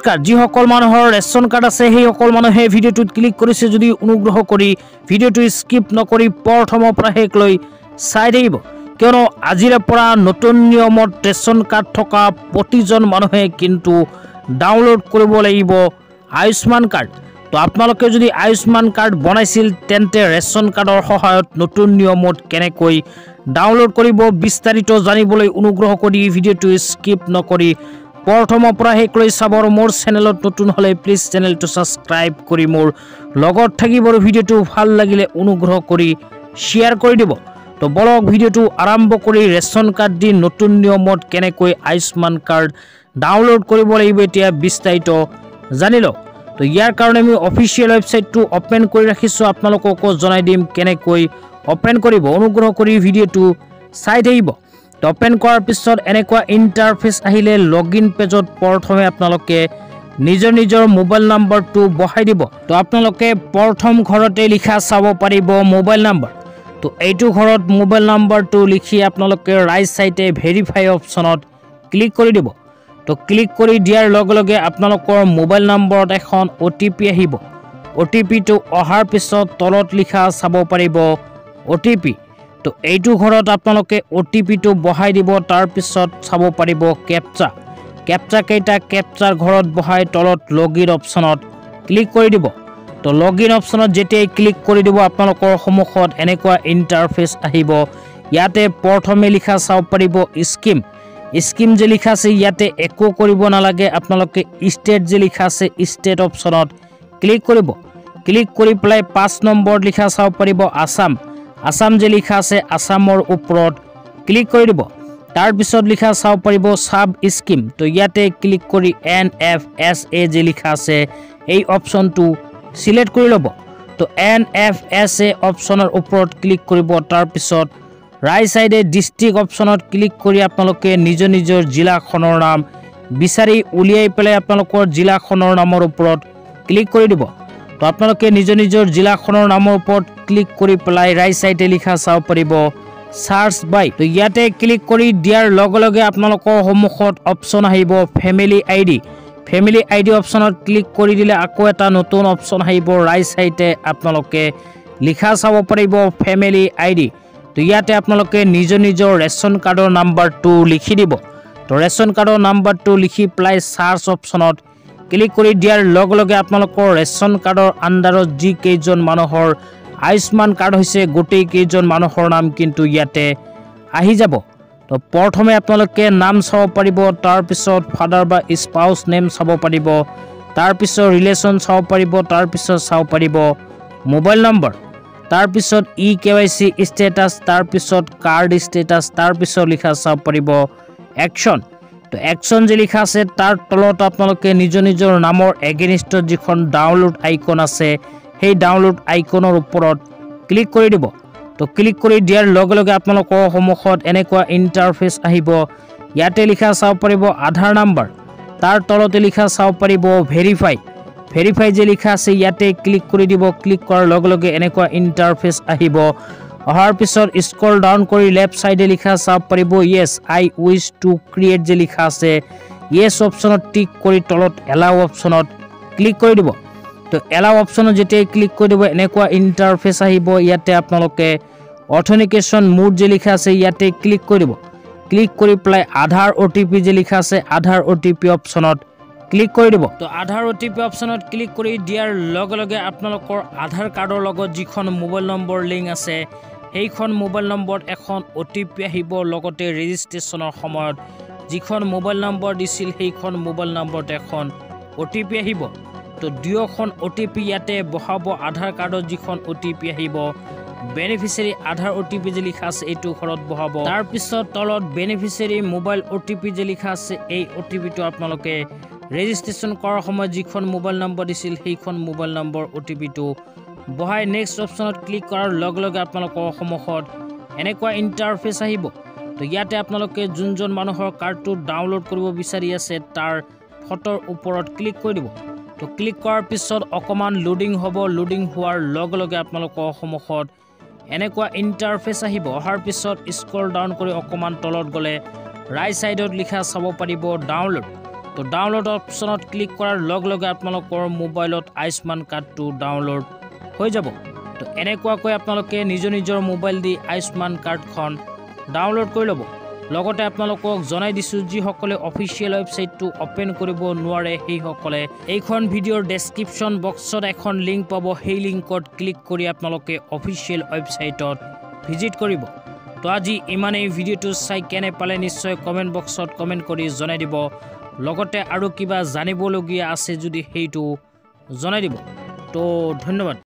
Card যিসকল মানুহৰ ration card আছে সেই সকল মানুহে ভিডিঅ'টোত ক্লিক কৰিছে যদি অনুগ্ৰহ কৰি ভিডিঅ'টো স্কিপ নকৰি প্ৰথমৰ পৰা শেষলৈ চাই থাকিব কিয়নো আজিৰ পৰা নতুন নিয়মত ৰেচন কাৰ্ড থকা প্ৰতিজন মানুহে কিন্তু ডাউনলোড কৰিব লাগিব আয়ুষ্মান কাৰ্ড তো আপোনালোকে যদি আয়ুষ্মান কাৰ্ড বনাইছিল তেন্তে ৰেচন কাৰ্ডৰ সহায়ত নতুন নিয়মত কেনেকৈ ডাউনলোড কৰিব বিস্তাৰিত জানিবলৈ অনুগ্ৰহ কৰি ভিডিঅ'টো স্কিপ নকৰি প্ৰথমৰ পৰা শেষলৈ চাব আৰু মোৰ চেনেলত নতুন হলে প্লিজ চেনেলটো সাবস্ক্ৰাইব কৰি মোৰ লগত থাকিব আৰু ভিডিঅ'টো ভাল লাগিলে অনুগ্ৰহ কৰি শ্বেয়াৰ কৰি দিব তো বলক ভিডিঅ'টো আৰম্ভ কৰি ৰেচন কাৰ্ড দি নতুন নিয়মত কেনেকৈ আয়ুষ্মান কাৰ্ড ডাউনলোড কৰিব লাগিব এতিয়া বিস্তাৰিত জানি লওক তো ইয়াৰ কাৰণে আমি অফিচিয়েল ৱেবছাইটটো ওপেন কৰি ৰাখিছো আপোনালোকক জনাই দিম কেনেকৈ ওপেন কৰিব অনুগ্ৰহ কৰি ভিডিঅ'টো চাই থাকিব তো ওপেন কৰাৰ পিছত এনেকুৱা ইন্টাৰফেস আহিলে লগইন পেজত প্ৰথমে আপোনালোকে নিজৰ মোবাইল নাম্বাৰটো বহাই দিব তো আপোনালোকে প্ৰথম ঘৰতে লিখা চাব পাৰিব মোবাইল নাম্বাৰ তো এইটো ঘৰত মোবাইল নাম্বাৰটো লিখি আপোনালোকে ৰাইট সাইডে ভেৰিফাই অপচনত ক্লিক কৰি দিব তো ক্লিক কৰি দিয়াৰ লগে লগে আপোনালোকৰ মোবাইল নম্বৰত এখন OTP আহিব OTP টো অহাৰ পিছত তলত লিখা চাব পাৰিব OTP তো এইটো ঘৰত আপোনালোকে OTP টো বহাই দিব তাৰ পিছত চাব পাৰিব কেপচা কেইটা কেপচাৰ ঘৰত বহাই তলত লগইন অপচনত ক্লিক কৰি দিব তো লগইন অপচনত যেতিয়া ক্লিক কৰি দিব আপোনালোকৰ সন্মুখত এনেকুৱা ইন্টাৰফেস আহিব ইয়াতে প্ৰথমে লিখা চাব পাৰিব স্কিম যে লিখা আছে ইয়াতে একো কৰিব নালাগে আপোনালোকে ষ্টেট যে লিখা আছে ষ্টেট অপচনত ক্লিক কৰিব ক্লিক কৰি প্লাই 5 নম্বৰ লিখা চাব পাৰিব আসাম যে লিখা আছে আসামৰ ওপৰত ক্লিক কৰি দিব তাৰ পিছত লিখা চাব পাৰিব সাব স্কিম তো ইয়াতে ক্লিক কৰি NFSA যে লিখা আছে এই অপচনটো সিলেক্ট কৰি লব তো NFSA অপচনৰ ওপৰত ক্লিক কৰিব তাৰ পিছত ৰাইট সাইডে ডিস্ট্ৰিক্ট অপচনত ক্লিক কৰি আপোনালোকে নিজৰ জিলাখনৰ নাম বিচাৰি উলিয়াই পেলাই আপোনালোকৰ জিলাখনৰ নামৰ ওপৰত ক্লিক কৰি দিব তো আপোনালোকে নিজৰ জিলাখনৰ নামৰ ওপৰত ক্লিক কৰি পেলাই ৰাইট সাইডে লিখা চাব পাৰিব সাৰ্চ বাই তো ইয়াতে ক্লিক কৰি দিয়াৰ লগে লগে আপোনালোকৰ সন্মুখত অপচন আহিব ফেমিলি আইডি অপচনত ক্লিক কৰি দিলে আকৌ এটা নতুন অপচন আহিব ৰাইট সাইডে আপোনালোকে লিখা চাব পাৰিব ফেমিলি আইডি তো ইয়াতে আপোনালোকে নিজৰ ৰেচন কাৰ্ডৰ নাম্বাৰটো লিখি দিব তো ৰেচন কাৰ্ডৰ নাম্বাৰটো লিখি প্লাই সাৰ্চ অপচনত ক্লিক কৰি দিয়াৰ লগে লগে আপোনালোকৰ ৰেচন কাৰ্ডৰ আন্ডাৰত যি কেইজন মানুহৰ আয়ুষ্মান কাৰ্ড হৈছে গোটেই কেইজন মানুহৰ নাম কিন্তু ইয়াতে আহি যাব তো প্ৰথমে আপোনালোকে নাম চাব পাৰিব তাৰ পিছত ফাদাৰ বা স্পাউস নেম চাব পাৰিব তাৰ পিছত ৰিলেশন চাব পাৰিব তাৰ পিছত চাব পাৰিব মোবাইল নম্বৰ তাৰ পিছত EKYC ষ্টেটাস তাৰ পিছত কাৰ্ড ষ্টেটাস তাৰ পিছত লিখা চাব পাৰিব একশন তো একশন যে লিখা আছে তাৰ তলত আপোনালোকে নিজৰ নামৰ এগেইনষ্টত যিখন ডাউনলোড আইকন আছে সেই ডাউনলোড আইকনৰ ওপৰত ক্লিক কৰি দিব তো ক্লিক কৰি দিয়াৰ লগে লগে আপোনালোকৰ সন্মুখত এনেকুৱা ইন্টাৰফেস আহিব ইয়াতে লিখা চাব পাৰিব আধাৰ নাম্বাৰ তাৰ তলতে লিখা চাব পাৰিব ভেৰিফাই যে লিখা আছে ইয়াতে ক্লিক কৰি দিব ক্লিক কৰাৰ লগে লগে এনেকুৱা ইন্টাৰফেস আহিব অহাৰ পিছত স্ক্ৰল ডাউন কৰি লেফট সাইডে লিখা চাব পাৰিব yes I wish to create যে লিখা আছে ইয়েস অপচনত টিক কৰি তলত এলাও অপচনত ক্লিক কৰি দিব তো এলাও অপচনত যেতিয়া ক্লিক কৰি দিব এনেকুৱা ইন্টাৰফেস আহিব ইয়াতে আপোনালোকে অথেন্টিকেশন মোড যে লিখা আছে ইয়াতে ক্লিক কৰি দিব ক্লিক কৰি প্লাই আধাৰ OTP যে লিখা আছে আধাৰ OTP অপচনত ক্লিক কৰি দিব তো আধাৰ OTP অপচনত ক্লিক কৰি দিয়াৰ লগে লগে আপোনালোকৰ আধাৰ কাৰ্ডৰ লগত যিখন মোবাইল নম্বৰ লিংক আছে সেইখন মোবাইল নম্বৰত এখন OTP আহিব লগতে ৰেজিষ্ট্ৰেচনৰ সময়ত যিখন মোবাইল নম্বৰ দিছিল সেইখন মোবাইল নম্বৰত এখন OTP আহিব তো দুয়োখন OTP ইয়াতে বহাব আধাৰ কাৰ্ডত যিখন OTP আহিব বেনিফিচিয়াৰী আধাৰ OTP যে লিখা আছে এইটো ঘৰত বহাব তাৰ পিছত তলত বেনিফিচিয়াৰী মোবাইল OTP যে লিখা আছে এই OTP টো আপোনালোকে ৰেজিষ্ট্ৰেচন কৰাৰ সময়ত যিখন মোবাইল নম্বৰ দিছিল সেইখন মোবাইল নম্বৰ OTP টো বহাই নেক্সট অপচনত ক্লিক কৰাৰ লগে লগে আপোনালোকৰ সন্মুখত এনেকুৱা ইন্টাৰফেস আহিব তো ইয়াতে আপোনালোকে যোনজন মানুহৰ কাৰ্ডটো ডাউনলোড কৰিব বিচাৰি আছে তাৰ ফটোৰ ওপৰত ক্লিক কৰি দিব তো ক্লিক কৰাৰ পিছত অকমান লোডিং হ'ব লোডিং হোৱাৰ লগে লগে আপোনালোকৰ সন্মুখত এনেকুৱা ইন্টাৰফেস আহিব অহাৰ পিছত স্ক্ৰল ডাউন কৰি অকমান তলত গলে ৰাইট সাইডত লিখা চাব পাৰিব ডাউনলোড তো ডাউনলোড অপশ্যনত ক্লিক কৰাৰ লগে লগে আপোনালোকৰ মোবাইলত আয়ুষ্মান কাৰ্ডটো ডাউনলোড হৈ যাব। তো এনেকুৱাকৈ আপোনালোকে নিজৰ মোবাইল দি আয়ুষ্মান কাৰ্ডখন ডাউনলোড কৰি ল'ব। লগতে আপোনালোকক জনাই দিছোঁ যিসকলে অফিচিয়েল ৱেবছাইটটো অপেন কৰিব নোৱাৰে সেইসকলে এইখন ভিডিঅ'ৰ ডেছক্ৰিপশ্যন বক্সত এখন লিংক পাব, সেই লিংকত ক্লিক কৰি আপোনালোকে অফিচিয়েল ৱেবছাইটত ভিজিট কৰিব। তো আজি ইমানেই, ভিডিঅ'টো চাই কেনে পালে নিশ্চয় কমেণ্ট বক্সত কমেণ্ট কৰি জনাই দিব। লগতে আৰু কিবা জানিবলগীয়া আছে যদি সেইটো জনাই দিব। তো ধন্যবাদ।